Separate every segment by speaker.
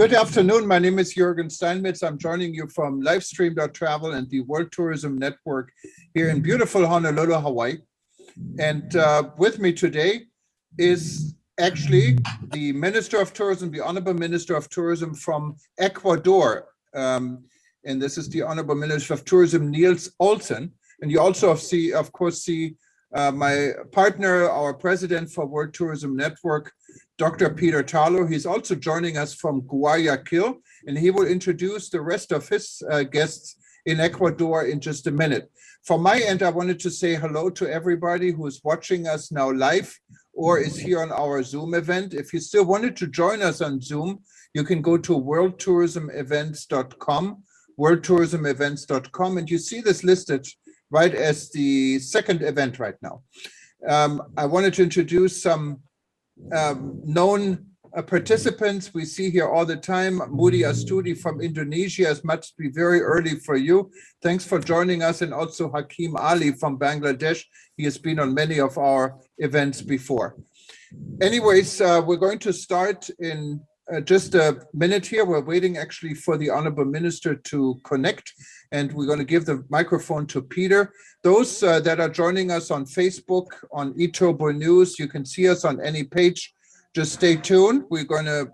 Speaker 1: Good afternoon. My name is Jürgen Steinmetz. I'm joining you from Livestream.travel and the World Tourism Network here in beautiful Honolulu, Hawaii. And with me today is actually the Minister of Tourism, the Honorable Minister of Tourism from Ecuador. And this is the Honorable Minister of Tourism, Niels Olsen. And you also see, of course, my partner, our president for World Tourism Network, Dr. Peter Tarlow. He's also joining us from Guayaquil, and he will introduce the rest of his guests in Ecuador in just a minute. From my end, I wanted to say hello to everybody who is watching us now live or is here on our Zoom event. If you still wanted to join us on Zoom, you can go to worldtourismevents.com, worldtourismevents.com, and you see this listed right as the second event right now. I wanted to introduce some known participants we see here all the time. Mudi Astudi from Indonesia. It must be very early for you. Thanks for joining us. And also Hakim Ali from Bangladesh. He has been on many of our events before. Anyways, we're going to start in just a minute here. We're waiting actually for the Honorable Minister to connect, and we're going to give the microphone to Peter. Those that are joining us on Facebook, on eTurbo News, you can see us on any page. Just stay tuned. We're going to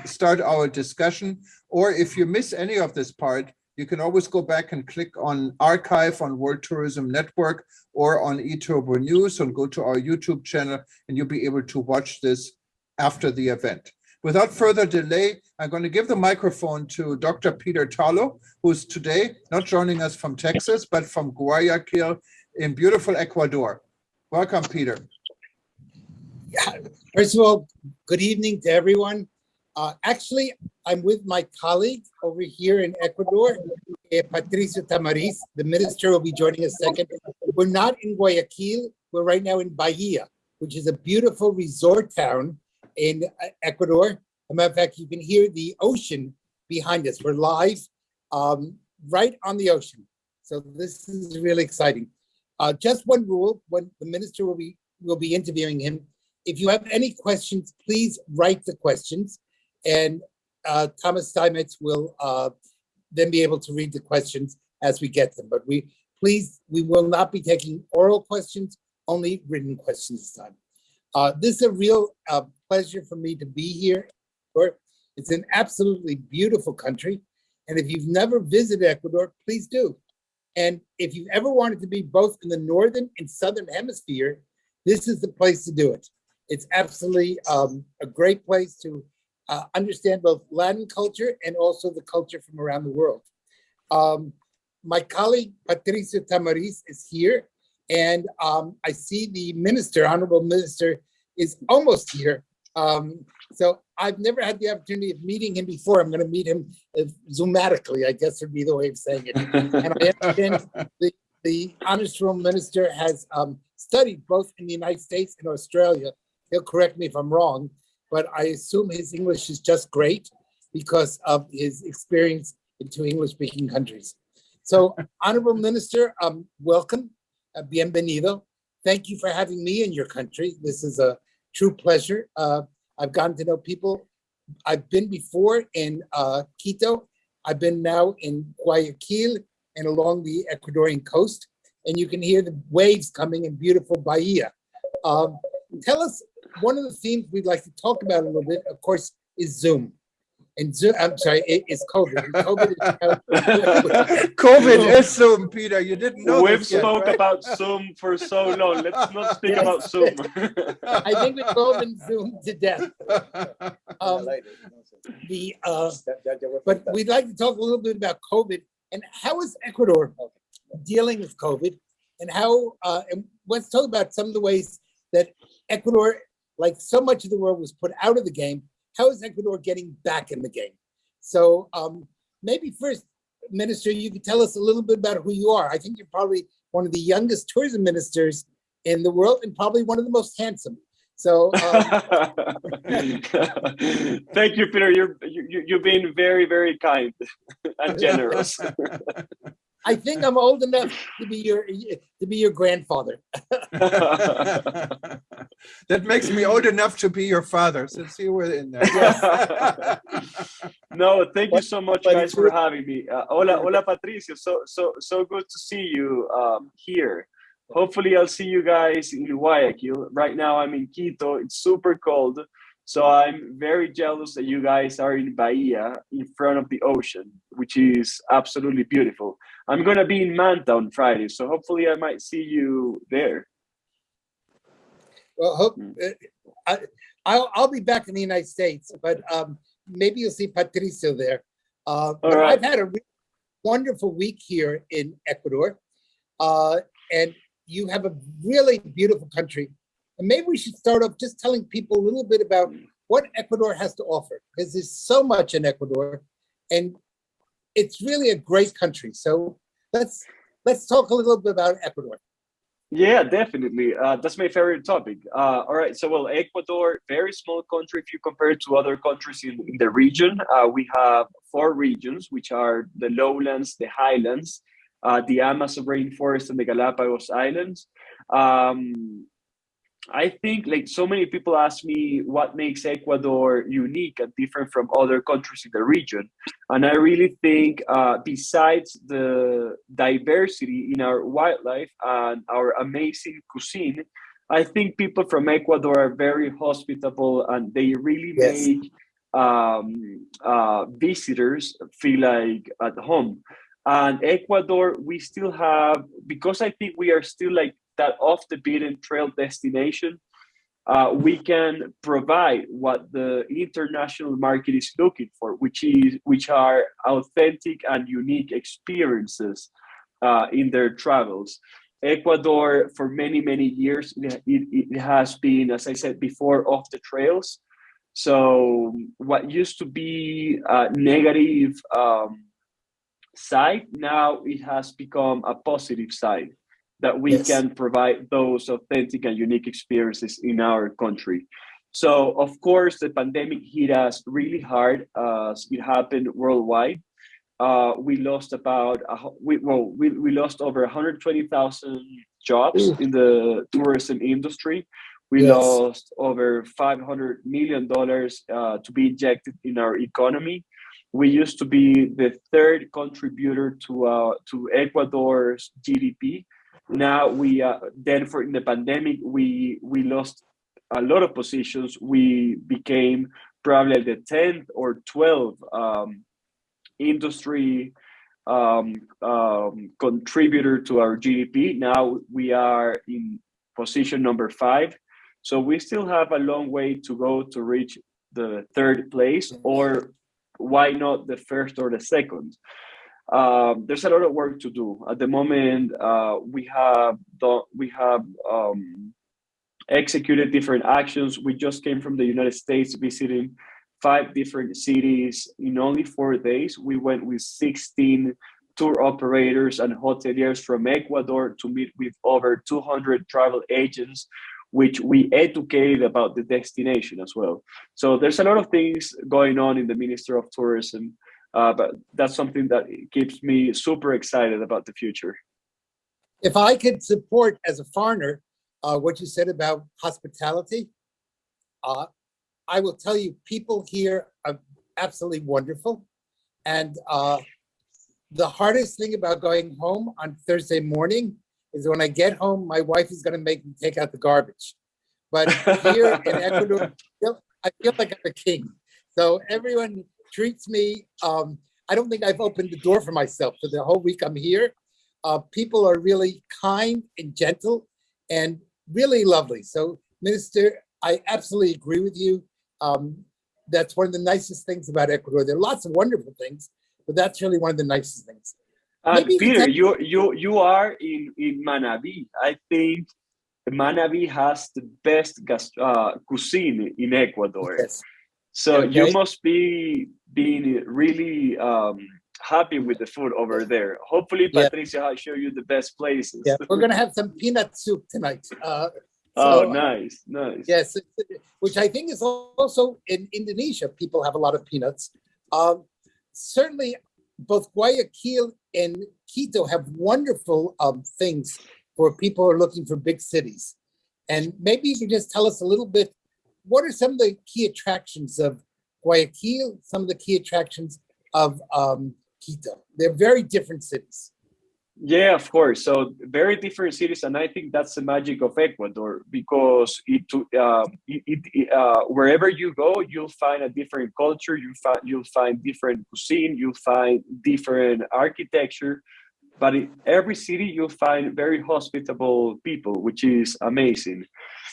Speaker 1: start our discussion. Or if you miss any of this part, you can always go back and click on archive on World Tourism Network or on eTurbo News and go to our YouTube channel, and you'll be able to watch this after the event. Without further delay, I'm going to give the microphone to Dr. Peter Tarlow, who's today not joining us from Texas, but from Guayaquil in beautiful Ecuador. Welcome, Peter.
Speaker 2: Yeah. First of all, good evening to everyone. Actually, I'm with my colleague over here in Ecuador, Patricio Tamariz. The minister will be joining us second. We're not in Guayaquil. We're right now in Bahia, which is a beautiful resort town in Ecuador. As a matter of fact, you can hear the ocean behind us. We're live right on the ocean. So this is really exciting. Just one rule, when the minister will be interviewing him, if you have any questions, please write the questions, and Thomas Steinmetz will then be able to read the questions as we get them. But we will not be taking oral questions, only written questions this time. This is a real pleasure for me to be here. It's an absolutely beautiful country. And if you've never visited Ecuador, please do. And if you've ever wanted to be both in the northern and southern hemisphere, this is the place to do it. It's absolutely a great place to understand both Latin culture and also the culture from around the world. My colleague, Patricio Tamariz, is here. And I see the minister, Honorable Minister, is almost here. So I've never had the opportunity of meeting him before. I'm going to meet him Zoomatically, I guess would be the way of saying it. And I understand the Honorable Minister has studied both in the United States and Australia. He'll correct me if I'm wrong, but I assume his English is just great because of his experience in two English-speaking countries. So, Honorable Minister, welcome. Bienvenido. Thank you for having me in your country. This is a true pleasure. I've gotten to know people. I've been before in Quito. I've been now in Guayaquil and along the Ecuadorian coast. And you can hear the waves coming in beautiful Bahia. Tell us, one of the themes we'd like to talk about a little bit, of course, is Zoom. And Zoom, I'm sorry, it's COVID.
Speaker 1: COVID is Zoom, Peter. You didn't know.
Speaker 3: We've spoke about Zoom for so long. Let's not speak about Zoom.
Speaker 2: I think we've spoken Zoom to death. But we'd like to talk a little bit about COVID and how is Ecuador dealing with COVID, and how. And let's talk about some of the ways that Ecuador, like so much of the world, was put out of the game. How is Ecuador getting back in the game? So maybe first, Minister, you could tell us a little bit about who you are. I think you're probably one of the youngest tourism ministers in the world and probably one of the most handsome. So
Speaker 3: thank you, Peter. You're being very, very kind and generous.
Speaker 2: I think I'm old enough to be your grandfather.
Speaker 1: That makes me old enough to be your father, since you were in there.
Speaker 3: No, thank you so much,
Speaker 2: But
Speaker 3: guys,
Speaker 2: it's
Speaker 3: for
Speaker 2: really-
Speaker 3: having me. Hola, Patricio. So good to see you here. Hopefully, I'll see you guys in Guayaquil. Right now, I'm in Quito. It's super cold, so I'm very jealous that you guys are in Bahia, in front of the ocean, which is absolutely beautiful. I'm gonna be in Manta on Friday, so hopefully, I might see you there.
Speaker 2: Well, I'll be back in the United States, but maybe you'll see Patricio there. But
Speaker 3: right.
Speaker 2: I've had a wonderful week here in Ecuador, and you have a really beautiful country. And maybe we should start off just telling people a little bit about what Ecuador has to offer, because there's so much in Ecuador, and it's really a great country. So let's talk a little bit about Ecuador.
Speaker 3: Yeah, definitely. That's my favorite topic. All right. So, well, Ecuador, very small country if you compare it to other countries in the region. We have four regions, which are the lowlands, the highlands, the Amazon rainforest, and the Galapagos Islands. I think, like, so many people ask me what makes Ecuador unique and different from other countries in the region. And I really think, besides the diversity in our wildlife and our amazing cuisine, I think people from Ecuador are very hospitable, and they really
Speaker 2: Yes.
Speaker 3: make visitors feel like at home. And Ecuador, we still have, because I think we are still like that off the beaten trail destination, we can provide what the international market is looking for, which are authentic and unique experiences in their travels. Ecuador, for many years, it has been, as I said before, off the trails. So what used to be a negative side, now it has become a positive side, that we
Speaker 2: Yes.
Speaker 3: can provide those authentic and unique experiences in our country. So, of course, the pandemic hit us really hard as it happened worldwide. We lost we lost over 120,000 jobs in the tourism industry. We
Speaker 2: Yes.
Speaker 3: lost over $500 million to be injected in our economy. We used to be the third contributor to Ecuador's GDP. Now in the pandemic we lost a lot of positions. We became probably the 10th or 12th industry contributor to our GDP. Now we are in position number 5. So we still have a long way to go to reach the third place, or why not the first or the second? There's a lot of work to do. At the moment, we have executed different actions. We just came from the United States visiting 5 different cities in only 4 days. We went with 16 tour operators and hoteliers from Ecuador to meet with over 200 travel agents, which we educated about the destination as well. So there's a lot of things going on in the Minister of Tourism, but that's something that keeps me super excited about the future.
Speaker 2: If I could support as a foreigner what you said about hospitality, I will tell you, people here are absolutely wonderful. And the hardest thing about going home on Thursday morning is when I get home, my wife is going to make me take out the garbage. But here in Ecuador, I feel like I'm a king. So everyone treats me, I don't think I've opened the door for myself for the whole week I'm here. People are really kind and gentle and really lovely. So, Minister, I absolutely agree with you. That's one of the nicest things about Ecuador. There are lots of wonderful things, but that's really one of the nicest things.
Speaker 3: And Peter, you are in Manabí. I think Manabí has the best cuisine in Ecuador.
Speaker 2: Yes.
Speaker 3: So
Speaker 2: Okay.
Speaker 3: you must be being really happy with the food over there. Hopefully, Patricia will show you the best places.
Speaker 2: Yeah, we're going to have some peanut soup tonight.
Speaker 3: Nice.
Speaker 2: Yes, which I think is also in Indonesia. People have a lot of peanuts. Certainly, both Guayaquil and Quito have wonderful things for people who are looking for big cities. And maybe you can just tell us a little bit, what are some of the key attractions of Guayaquil, some of the key attractions of Quito? They're very different cities.
Speaker 3: Yeah, of course. So very different cities, and I think that's the magic of Ecuador because wherever you go, you'll find a different culture. You'll find different cuisine. You'll find different architecture. But in every city, you'll find very hospitable people, which is amazing.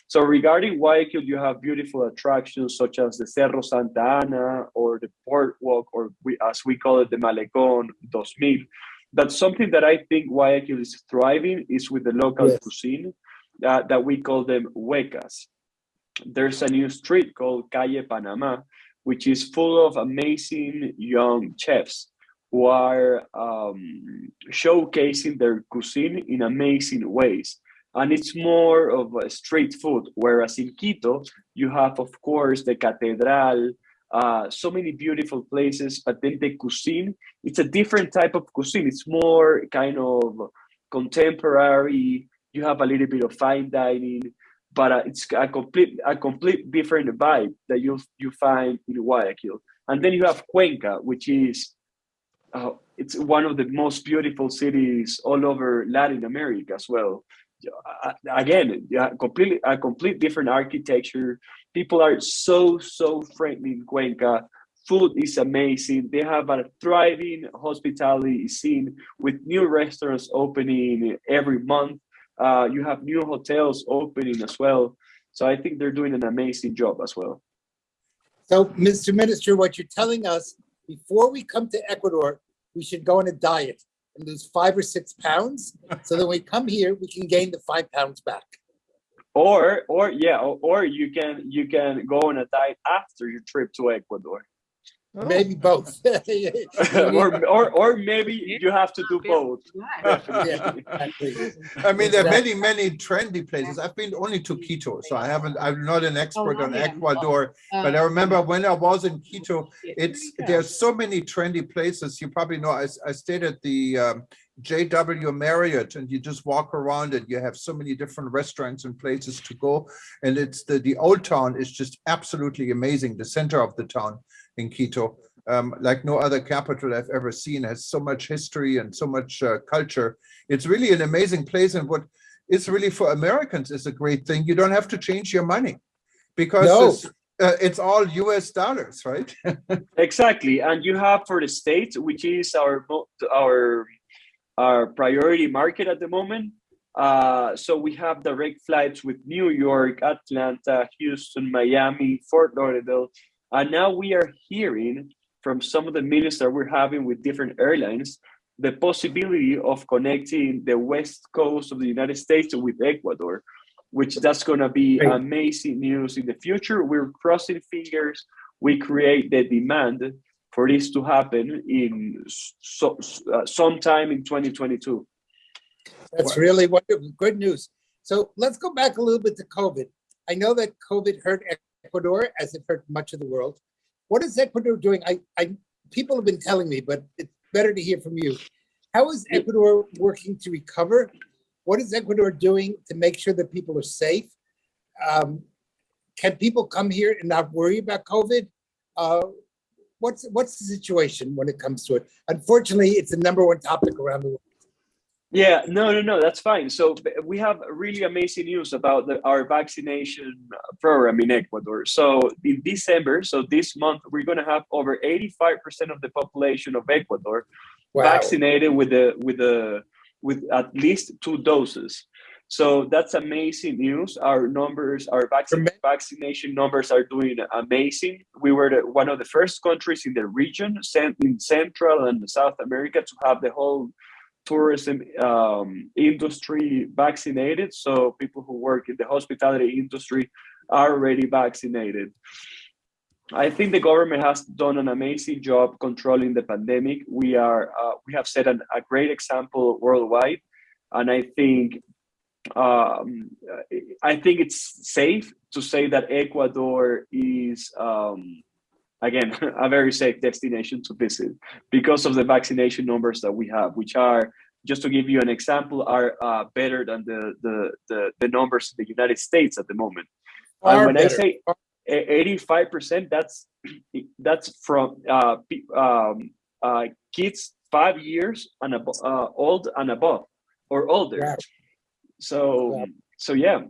Speaker 3: So regarding Guayaquil, you have beautiful attractions such as the Cerro Santa Ana or the Boardwalk, or as we call it, the Malecón 2000. That's something that I think Guayaquil is thriving is with the local cuisine that we call them huecas. There's a new street called Calle Panama, which is full of amazing young chefs who are showcasing their cuisine in amazing ways. And it's more of a street food, whereas in Quito, you have, of course, the Catedral, so many beautiful places, but then the cuisine, it's a different type of cuisine. It's more kind of contemporary. You have a little bit of fine dining, but it's a complete different vibe that you find in Guayaquil. And then you have Cuenca, which is it's one of the most beautiful cities all over Latin America as well. Again, a complete different architecture. People are so friendly in Cuenca. Food is amazing. They have a thriving hospitality scene with new restaurants opening every month. You have new hotels opening as well. So I think they're doing an amazing job as well.
Speaker 2: So, Mr. Minister, what you're telling us, before we come to Ecuador, we should go on a diet and lose 5 or 6 pounds, so that when we come here, we can gain the 5 pounds back.
Speaker 3: Or you can go on a diet after your trip to Ecuador.
Speaker 2: Maybe both.
Speaker 3: or maybe you have to do both.
Speaker 2: Yeah,
Speaker 1: I mean, there are many trendy places. I've been only to Quito, so I'm not an expert on Ecuador, but I remember when I was in Quito, there's so many trendy places. You probably know, I stayed at the JW Marriott, and you just walk around and you have so many different restaurants and places to go. And it's the old town is just absolutely amazing. The center of the town in Quito, like no other capital I've ever seen, has so much history and so much culture. It's really an amazing place. And what is really for Americans is a great thing. You don't have to change your money because it's all US dollars, right?
Speaker 3: Exactly. And you have for the States, which is our priority market at the moment. So we have direct flights with New York, Atlanta, Houston, Miami, Fort Lauderdale. And now we are hearing from some of the meetings that we're having with different airlines, the possibility of connecting the West Coast of the United States with Ecuador, which that's going to be amazing news in the future. We're crossing fingers. We create the demand for this to happen in sometime in 2022.
Speaker 2: That's really wonderful. Good news. So let's go back a little bit to COVID. I know that COVID hurt Ecuador as it hurt much of the world. What is Ecuador doing? People have been telling me, but it's better to hear from you. How is Ecuador working to recover? What is Ecuador doing to make sure that people are safe? Can people come here and not worry about COVID? What's the situation when it comes to it? Unfortunately, it's the #1 topic around the world.
Speaker 3: Yeah, no, that's fine. So we have really amazing news about our vaccination program in Ecuador. So in December, so this month, we're going to have over 85% of the population of Ecuador vaccinated with at least 2 doses. So that's amazing news. Our numbers, vaccination numbers are doing amazing. We were one of the first countries in the region, in Central and South America, to have the whole tourism industry vaccinated. So people who work in the hospitality industry are already vaccinated. I think the government has done an amazing job controlling the pandemic. We have set a great example worldwide, and I think it's safe to say that Ecuador is again, a very safe destination to visit because of the vaccination numbers that we have, which are, just to give you an example, are better than the numbers in the United States at the moment. And
Speaker 2: Far
Speaker 3: when I
Speaker 2: better.
Speaker 3: say 85%, that's from kids 5 years and old and above or older.
Speaker 2: Wow.
Speaker 3: So
Speaker 2: Wow.
Speaker 3: so yeah.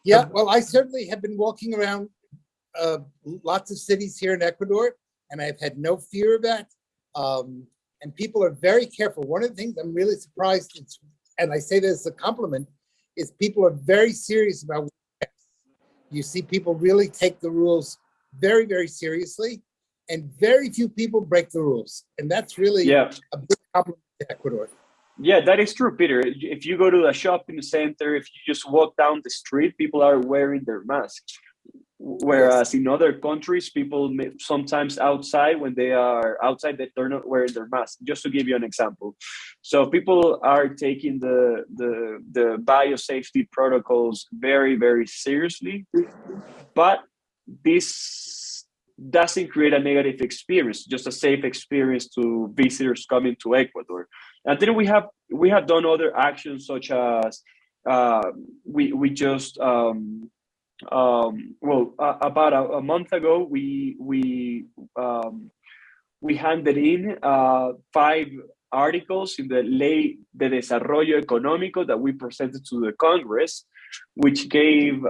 Speaker 2: Yeah, well, I certainly have been walking around lots of cities here in Ecuador, and I've had no fear of that. And people are very careful. One of the things I'm really surprised, and I say this as a compliment, is people are very serious about. You see people really take the rules very, very seriously, and very few people break the rules. And that's really a big compliment to Ecuador.
Speaker 3: Yeah, that is true, Peter. If you go to a shopping center, if you just walk down the street, people are wearing their masks. Whereas in other countries, people sometimes outside, when they are outside, they're not wearing their mask. Just to give you an example, so people are taking the biosafety protocols very, very seriously, but this doesn't create a negative experience, just a safe experience to visitors coming to Ecuador. And then we have done other actions such as we just about a month ago, we handed in 5 articles in the Ley de Desarrollo Económico that we presented to the Congress, which gave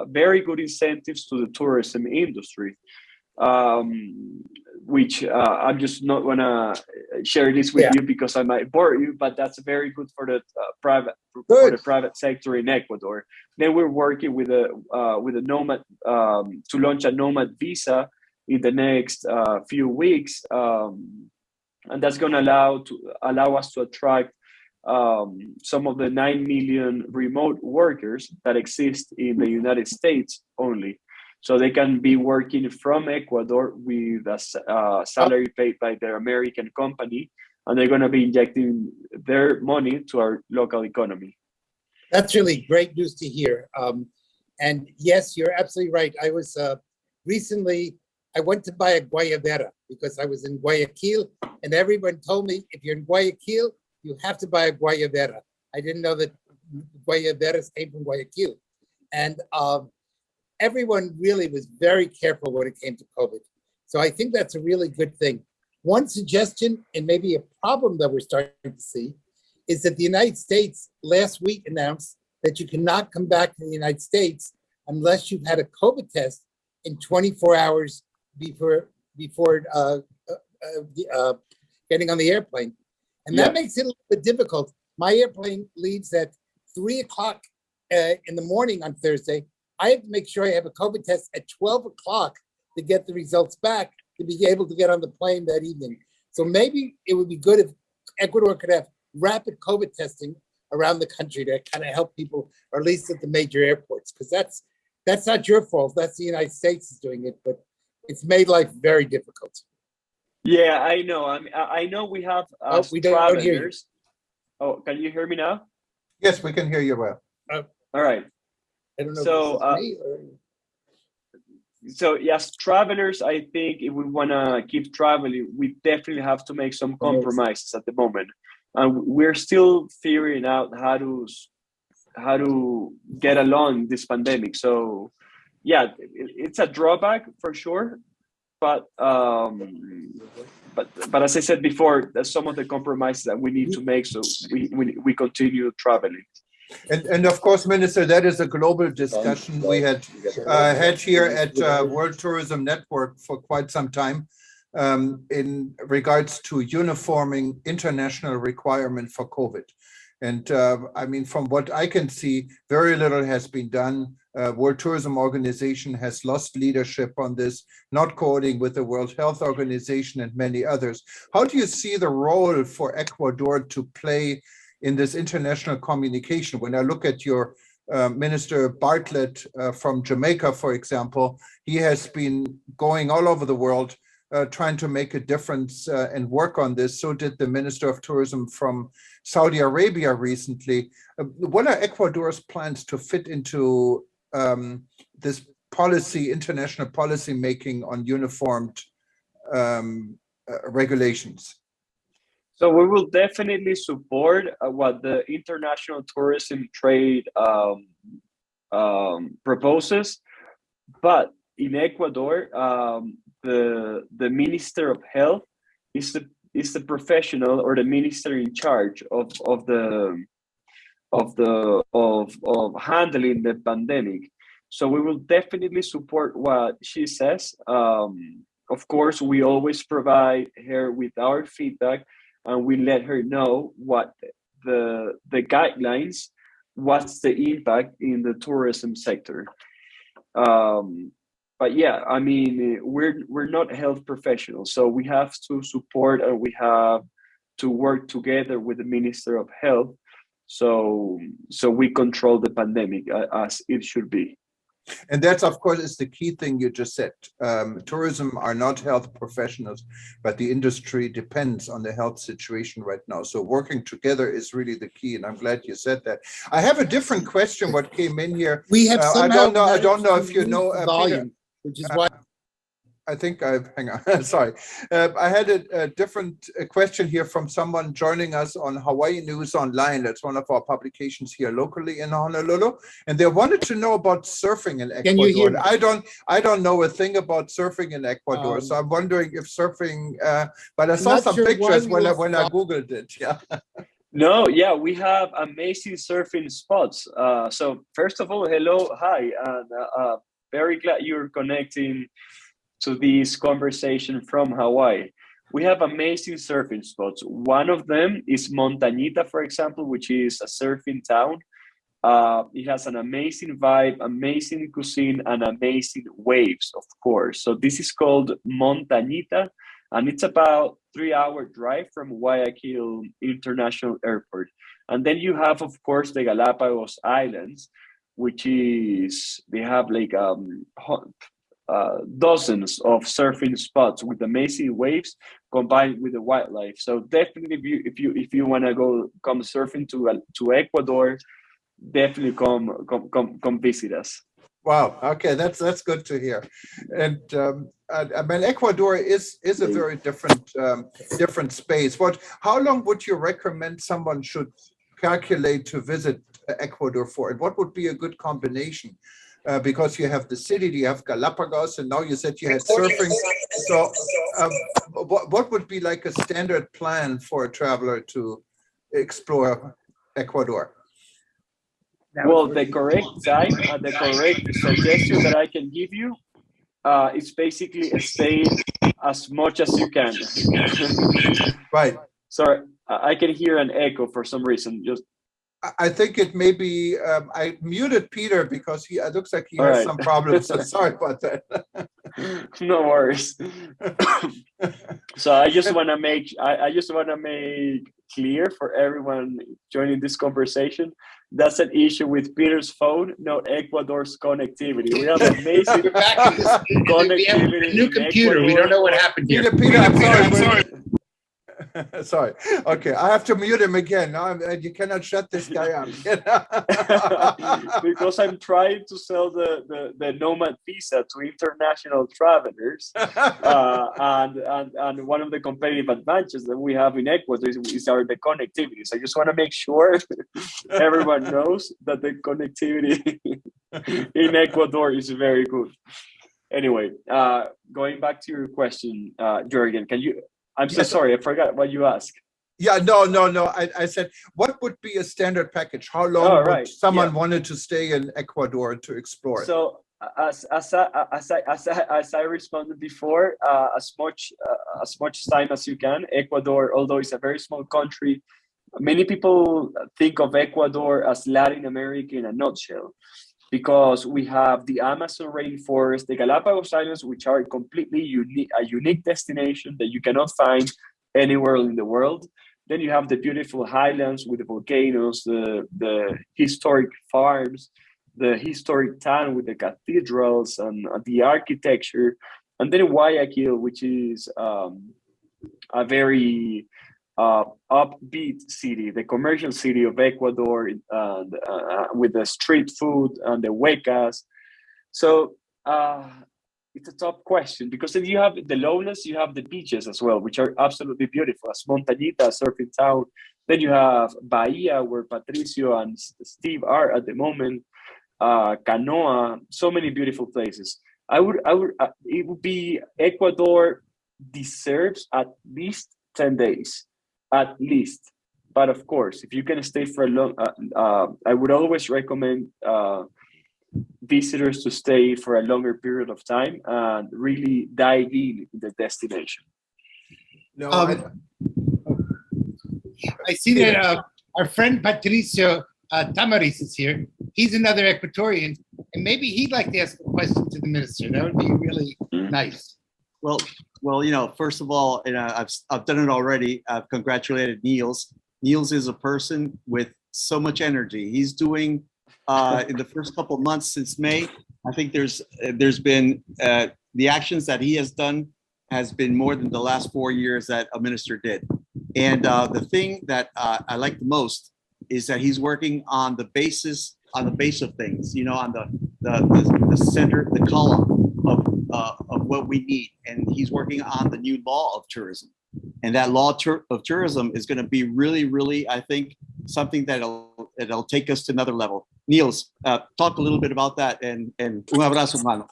Speaker 3: very good incentives to the tourism industry. Which I'm just not gonna share this with you because I might bore you, but that's very good for the private sector in Ecuador. Then we're working with a nomad to launch a nomad visa in the next few weeks, and that's going to allow us to attract some of the 9 million remote workers that exist in the United States only. So they can be working from Ecuador with a salary paid by their American company, and they're going to be injecting their money to our local economy.
Speaker 2: That's really great news to hear. And yes, you're absolutely right. I was recently, I went to buy a guayabera because I was in Guayaquil, and everyone told me, if you're in Guayaquil, you have to buy a guayabera. I didn't know that guayaberas came from Guayaquil. And everyone really was very careful when it came to COVID. So I think that's a really good thing. One suggestion, and maybe a problem that we're starting to see, is that the United States last week announced that you cannot come back to the United States unless you've had a COVID test in 24 hours before getting on the airplane. And that makes it a little bit difficult. My airplane leaves at 3 o'clock in the morning on Thursday. I have to make sure I have a COVID test at 12 o'clock to get the results back to be able to get on the plane that evening. So maybe it would be good if Ecuador could have rapid COVID testing around the country to kind of help people, or at least at the major airports, because that's not your fault. That's the United States is doing it, but it's made life very difficult.
Speaker 3: Yeah, I know. I know we have
Speaker 2: we don't hear you.
Speaker 3: Oh, can you hear me now?
Speaker 1: Yes, we can hear you well.
Speaker 3: All right.
Speaker 2: I don't know if this is me or...
Speaker 3: So yes, travelers, I think if we want to keep traveling, we definitely have to make some compromises at the moment. And we're still figuring out how to get along this pandemic. So yeah, it's a drawback for sure. But as I said before, there's some of the compromises that we need to make so we continue traveling.
Speaker 1: And of course, Minister, that is a global discussion we had had here at World Tourism Network for quite some time in regards to uniforming international requirement for COVID. And I mean, from what I can see, very little has been done. World Tourism Organization has lost leadership on this, not coordinating with the World Health Organization and many others. How do you see the role for Ecuador to play in this international communication? When I look at your Minister Bartlett from Jamaica, for example, he has been going all over the world trying to make a difference and work on this. So did the Minister of Tourism from Saudi Arabia recently. What are Ecuador's plans to fit into this policy, international policy making on uniformed regulations?
Speaker 3: So we will definitely support what the international tourism trade proposes, but in Ecuador, the Minister of Health is the professional or the minister in charge of handling the pandemic. So we will definitely support what she says. Of course, we always provide her with our feedback, and we let her know what the guidelines, what's the impact in the tourism sector. But yeah, I mean, we're not health professionals, so we have to support and we have to work together with the Minister of Health, so we control the pandemic as it should be.
Speaker 1: And that's, of course, is the key thing you just said. Tourism are not health professionals, but the industry depends on the health situation right now. So working together is really the key, and I'm glad you said that. I have a different question. What came in here?
Speaker 2: We have somehow
Speaker 1: I don't know if you know
Speaker 2: volume,
Speaker 1: Peter,
Speaker 2: which is why.
Speaker 1: I think hang on, sorry. I had a different question here from someone joining us on Hawaii News Online. That's one of our publications here locally in Honolulu. And they wanted to know about surfing in Ecuador.
Speaker 2: Can you hear me?
Speaker 1: I don't know a thing about surfing in Ecuador. So I'm wondering if surfing, but I saw some pictures when I Googled it. Yeah.
Speaker 3: No, yeah, we have amazing surfing spots. So first of all, hello, hi, and very glad you're connecting to this conversation from Hawaii. We have amazing surfing spots. One of them is Montañita, for example, which is a surfing town. It has an amazing vibe, amazing cuisine, and amazing waves, of course. So this is called Montañita, and it's about 3-hour drive from Guayaquil International Airport. And then you have, of course, the Galapagos Islands, which is, they have like dozens of surfing spots with amazing waves combined with the wildlife. So definitely, if you want to come surfing to Ecuador, definitely come visit us.
Speaker 1: Wow. Okay, that's good to hear. And I mean, Ecuador is a very different space. How long would you recommend someone should calculate to visit Ecuador for? And what would be a good combination? Because you have the city, you have Galapagos, and now you said you had surfing. So what would be like a standard plan for a traveler to explore Ecuador?
Speaker 3: Well, the correct time, the correct suggestion that I can give you is basically stay as much as you can.
Speaker 1: Right.
Speaker 3: Sorry, I can hear an echo for some reason. Just
Speaker 1: I think it may be, I muted Peter because it looks like he has some problems. So sorry about that.
Speaker 3: No worries. So I just want to make clear for everyone joining this conversation, that's an issue with Peter's phone, not Ecuador's connectivity. We have amazing connectivity.
Speaker 2: We have a new computer. We don't know what happened here.
Speaker 1: Peter, I'm sorry. Sorry. Okay, I have to mute him again. No, you cannot shut this guy up.
Speaker 3: Because I'm trying to sell the Nomad visa to international travelers, and one of the competitive advantages that we have in Ecuador is the connectivity. So I just want to make sure everyone knows that the connectivity in Ecuador is very good. Anyway, going back to your question, Jürgen, can you? I'm so sorry, I forgot what you asked.
Speaker 1: Yeah, no. I said, what would be a standard package? How long would someone wanted to stay in Ecuador to explore?
Speaker 3: So, as I responded before, as much time as you can. Ecuador, although it's a very small country, many people think of Ecuador as Latin America in a nutshell, because we have the Amazon rainforest, the Galapagos Islands, which are completely unique destination that you cannot find anywhere in the world. Then you have the beautiful highlands with the volcanoes, the historic farms, the historic town with the cathedrals and the architecture, and then Guayaquil, which is a very upbeat city, the commercial city of Ecuador, and with the street food and the huecas. So it's a tough question because then you have the lowlands, you have the beaches as well, which are absolutely beautiful, as Montañita, surfing town. Then you have Bahia, where Patricio and Steve are at the moment. Canoa, so many beautiful places. It would be Ecuador deserves at least 10 days, at least. But of course, if you can stay for a long, I would always recommend visitors to stay for a longer period of time and really dive in the destination.
Speaker 1: No,
Speaker 2: I see that our friend Patricio Tamaris is here. He's another Ecuadorian, and maybe he'd like to ask a question to the minister. That would be really nice.
Speaker 4: Well, first of all, I've done it already. I've congratulated Niels. Niels is a person with so much energy. He's doing in the first couple of months since May. I think there's been the actions that he has done has been more than the last 4 years that a minister did. And the thing that I like the most is that he's working on the base of things, on the center, the column of what we need. And he's working on the new law of tourism. And that law of tourism is going to be really, really, I think, something that'll take us to another level. Niels, talk a little bit about that, and un abrazo, mano.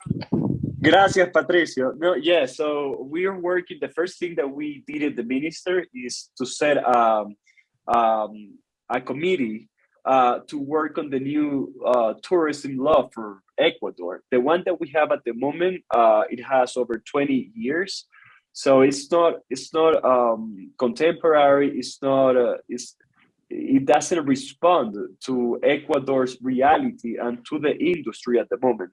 Speaker 3: Gracias, Patricio. No, yeah, so we are working. The first thing that we did at the minister is to set a committee to work on the new tourism law for Ecuador. The one that we have at the moment, it has over 20 years. So it's not contemporary. It doesn't respond to Ecuador's reality and to the industry at the moment.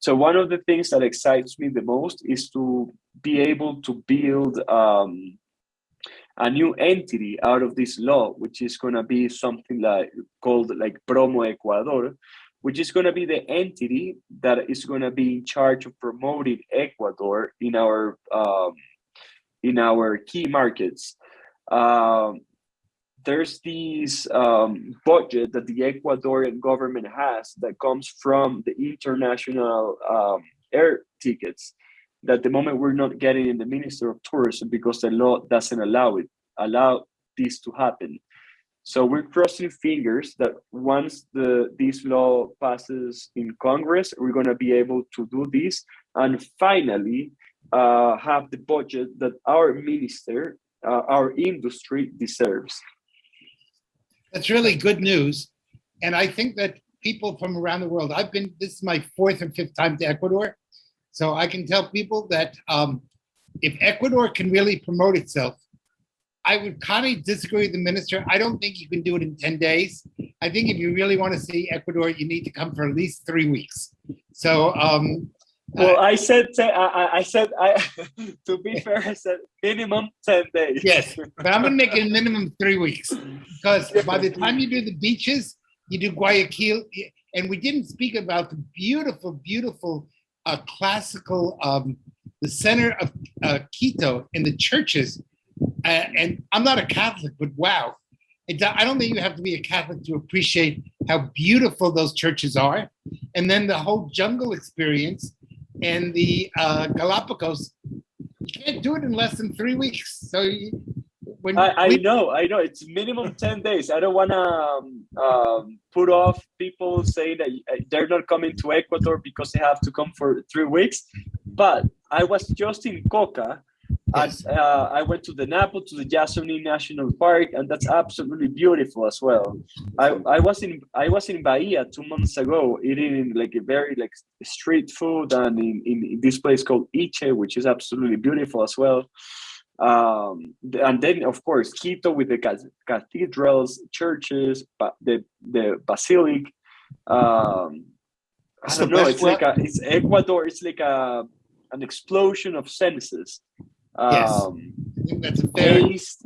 Speaker 3: So one of the things that excites me the most is to be able to build a new entity out of this law, which is going to be something called Promo Ecuador, which is going to be the entity that is going to be in charge of promoting Ecuador in our key markets. There's this budget that the Ecuadorian government has that comes from the international air tickets that at the moment we're not getting in the Minister of Tourism because the law doesn't allow this to happen. So we're crossing fingers that once this law passes in Congress, we're going to be able to do this and finally have the budget that our minister, our industry deserves.
Speaker 2: That's really good news. And I think that people from around the world, this is my 4th or 5th time to Ecuador. So I can tell people that if Ecuador can really promote itself, I would kind of disagree with the minister. I don't think you can do it in 10 days. I think if you really want to see Ecuador, you need to come for at least 3 weeks. So,
Speaker 3: well, I said, to be fair, I said minimum 10 days.
Speaker 2: Yes, but I'm going to make it a minimum 3 weeks because by the time you do the beaches, you do Guayaquil, and we didn't speak about the beautiful, beautiful classical, the center of Quito and the churches. And I'm not a Catholic, but wow. I don't think you have to be a Catholic to appreciate how beautiful those churches are. And then the whole jungle experience and the Galapagos, you can't do it in less than 3 weeks. So
Speaker 3: I know, it's minimum 10 days. I don't want to put off people saying that they're not coming to Ecuador because they have to come for 3 weeks. But I was just in Coca. Yes. I went to the Napo, to the Yasuni National Park, and that's absolutely beautiful as well. I was in Bahia 2 months ago, eating a very street food, and in this place called Iche, which is absolutely beautiful as well. And then of course Quito with the cathedrals, churches, the basilic. I don't know. It's Ecuador. It's like an explosion of senses.
Speaker 2: Yes, I think that's a fair.
Speaker 3: Taste,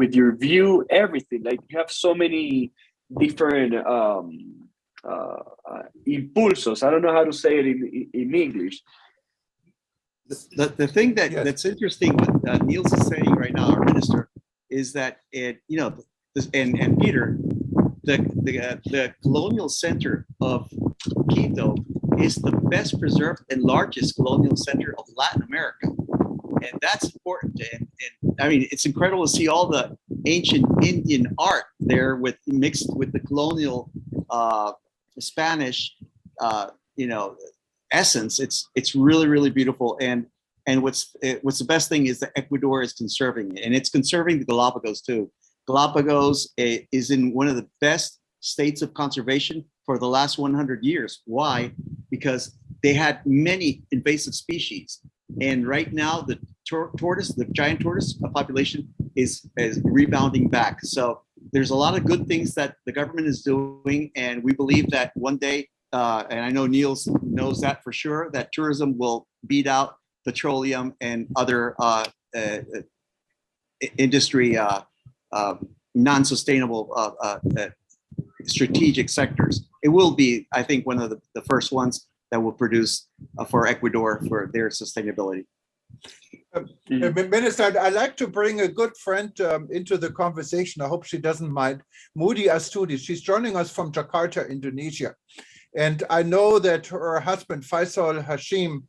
Speaker 3: with your view, everything. Like you have so many different impulsos. I don't know how to say it in English.
Speaker 4: The thing that's interesting what Niels is saying right now, our minister, is that and Peter, the colonial center of Quito is the best preserved and largest colonial center of Latin America. And that's important. And I mean, it's incredible to see all the ancient Indian art there mixed with the colonial Spanish, essence. It's really, really beautiful. And what's the best thing is that Ecuador is conserving it, and it's conserving the Galapagos too. Galapagos is in one of the best states of conservation for the last 100 years. Why? Because they had many invasive species. And right now, the the giant tortoise population is rebounding back. So there's a lot of good things that the government is doing. And we believe that one day, and I know Niels knows that for sure, that tourism will beat out petroleum and other industry non-sustainable strategic sectors. It will be, I think, one of the first ones that will produce for Ecuador for their sustainability.
Speaker 1: Minister, I'd like to bring a good friend into the conversation. I hope she doesn't mind. Moody Astudi, she's joining us from Jakarta, Indonesia. And I know that her husband, Faisal Hashim,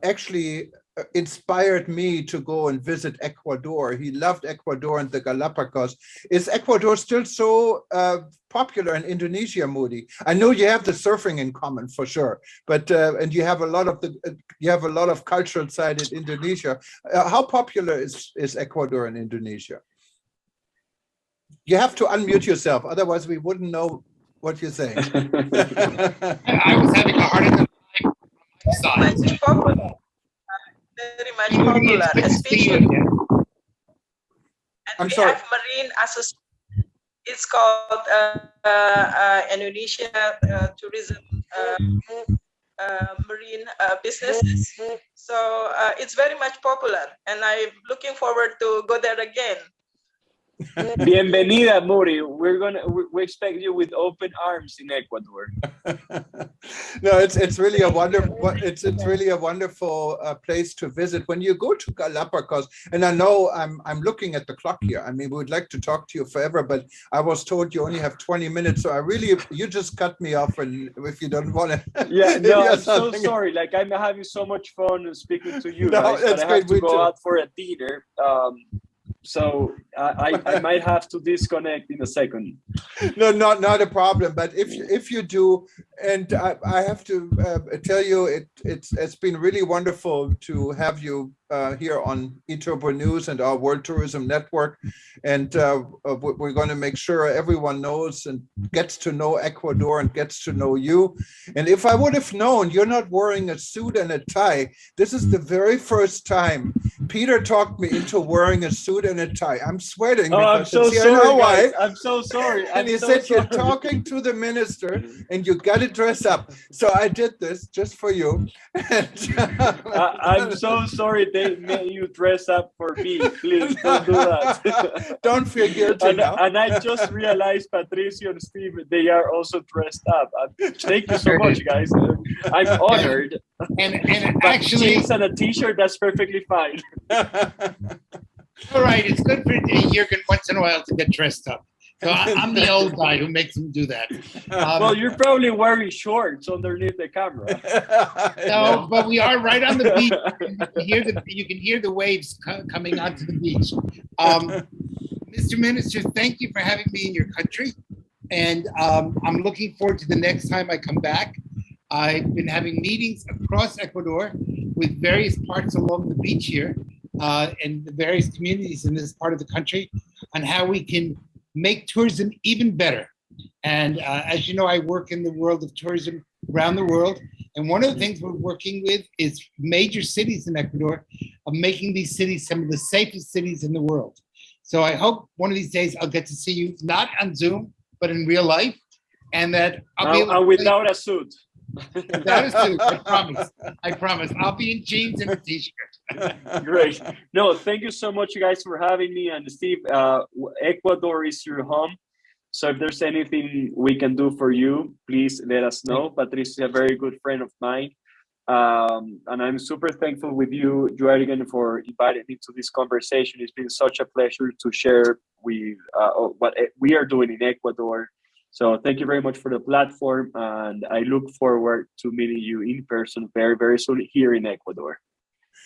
Speaker 1: actually inspired me to go and visit Ecuador. He loved Ecuador and the Galapagos. Is Ecuador still so popular in Indonesia, Moody? I know you have the surfing in common for sure, but and you have a lot of cultural side in Indonesia. How popular is Ecuador in Indonesia? You have to unmute yourself, otherwise we wouldn't know what you're saying.
Speaker 2: I was having a hard time.
Speaker 5: Much popular, very much popular, especially.
Speaker 1: I'm
Speaker 5: we
Speaker 1: sorry.
Speaker 5: have marine association. It's called Indonesia Tourism Marine Business. So it's very much popular, and I'm looking forward to go there again.
Speaker 3: Bienvenida, Muri. We expect you with open arms in Ecuador.
Speaker 1: No, it's really a wonderful place to visit when you go to Galapagos. And I know I'm looking at the clock here. I mean, we would like to talk to you forever, but I was told you only have 20 minutes. So you just cut me off, and if you don't want to.
Speaker 3: Yeah, no, I'm so sorry. Like, I'm having so much fun speaking to you guys, but I have to go out for a dinner. So I might have to disconnect in a second.
Speaker 1: No, not a problem. But if you do, and I have to tell you, it's been really wonderful to have you here on eTurbo News and our World Tourism Network. And we're going to make sure everyone knows and gets to know Ecuador and gets to know you. And if I would have known you're not wearing a suit and a tie, this is the very first time Peter talked me into wearing a suit and a tie. I'm sweating.
Speaker 3: Oh, I'm so sorry, guys. I'm so sorry.
Speaker 1: And he said, you're talking to the minister and you got to dress up. So I did this just for you.
Speaker 3: I'm so sorry they made you dress up for me. Please don't do that.
Speaker 1: Don't feel guilty now.
Speaker 3: And I just realized Patricio and Steve, they are also dressed up. Thank you so much, guys. I'm honored.
Speaker 2: And
Speaker 3: But
Speaker 2: actually,
Speaker 3: jeans and a t-shirt, that's perfectly fine.
Speaker 2: all right, it's good for Jürgen once in a while to get dressed up. So I'm the old guy who makes him do that.
Speaker 3: Well, you're probably wearing shorts underneath the camera.
Speaker 2: No, but we are right on the beach. You can hear the waves coming onto the beach. Mr. Minister, thank you for having me in your country. And I'm looking forward to the next time I come back. I've been having meetings across Ecuador with various parts along the beach here and the various communities in this part of the country on how we can make tourism even better. And as you know, I work in the world of tourism around the world. And one of the things we're working with is major cities in Ecuador of making these cities some of the safest cities in the world. So I hope one of these days I'll get to see you, not on Zoom, but in real life. And that I'll be able to
Speaker 3: without a suit.
Speaker 2: That is true. I promise. I promise. I'll be in jeans and a t-shirt.
Speaker 3: Great. No, thank you so much, you guys, for having me. And Steve, Ecuador is your home. So if there's anything we can do for you, please let us know. Patrice is a very good friend of mine. And I'm super thankful with you, Jürgen, for inviting me to this conversation. It's been such a pleasure to share with what we are doing in Ecuador. So thank you very much for the platform, and I look forward to meeting you in person very, very soon here in Ecuador.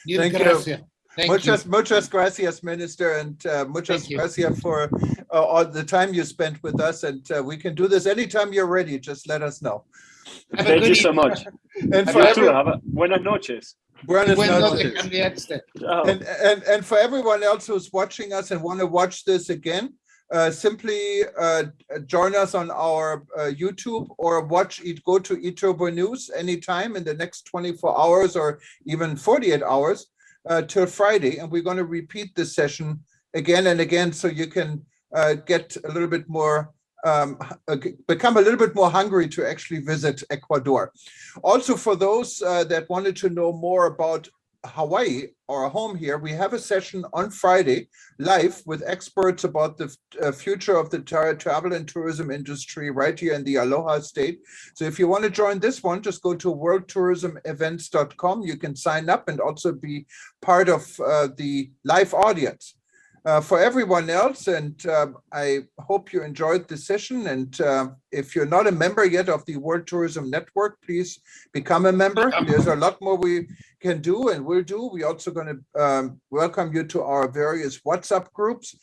Speaker 2: Mil
Speaker 1: Thank you.
Speaker 2: gracias. Thank you.
Speaker 1: Muchas gracias, Minister, and muchas
Speaker 2: Thank you.
Speaker 1: gracias for all the time you spent with us. And we can do this anytime you're ready. Just let us know.
Speaker 2: Have a
Speaker 3: Thank
Speaker 2: good
Speaker 3: you so
Speaker 2: evening.
Speaker 3: much.
Speaker 1: And
Speaker 2: Have
Speaker 1: for
Speaker 3: You
Speaker 2: a
Speaker 3: too. Buenas noches.
Speaker 1: Buenas
Speaker 2: Buenas
Speaker 1: noches.
Speaker 2: noches, cambiaste.
Speaker 3: Ciao.
Speaker 1: And for everyone else who's watching us and want to watch this again, simply join us on our YouTube or go to eTurbo News anytime in the next 24 hours or even 48 hours till Friday. And we're going to repeat this session again and again so you can get a little bit more, become a little bit more hungry to actually visit Ecuador. Also, for those that wanted to know more about Hawaii, our home here, we have a session on Friday live with experts about the future of the travel and tourism industry right here in the Aloha State. So if you want to join this one, just go to worldtourismevents.com. You can sign up and also be part of the live audience. For everyone else, and I hope you enjoyed the session. And if you're not a member yet of the World Tourism Network, please become a member. There's a lot more we can do and will do. We're also going to welcome you to our various WhatsApp groups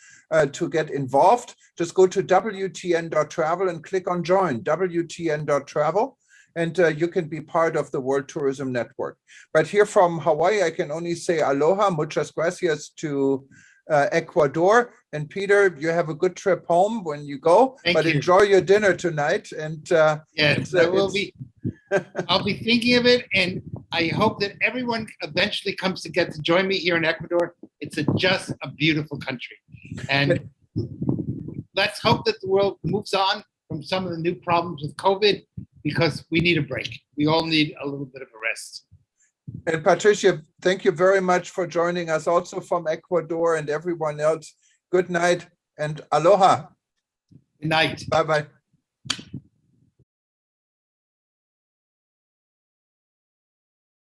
Speaker 1: to get involved. Just go to WTN.travel and click on join, WTN.travel. And you can be part of the World Tourism Network. But here from Hawaii, I can only say aloha, muchas gracias to Ecuador. And Peter, you have a good trip home when you go, but enjoy your dinner tonight. And
Speaker 2: yes, I will be. I'll be thinking of it, and I hope that everyone eventually comes to get to join me here in Ecuador. It's just a beautiful country, and let's hope that the world moves on from some of the new problems with COVID, because we need a break. We all need a little bit of a rest.
Speaker 1: And Patricia, thank you very much for joining us also from Ecuador, and everyone else. Good night and aloha.
Speaker 2: Good night.
Speaker 1: Bye-bye.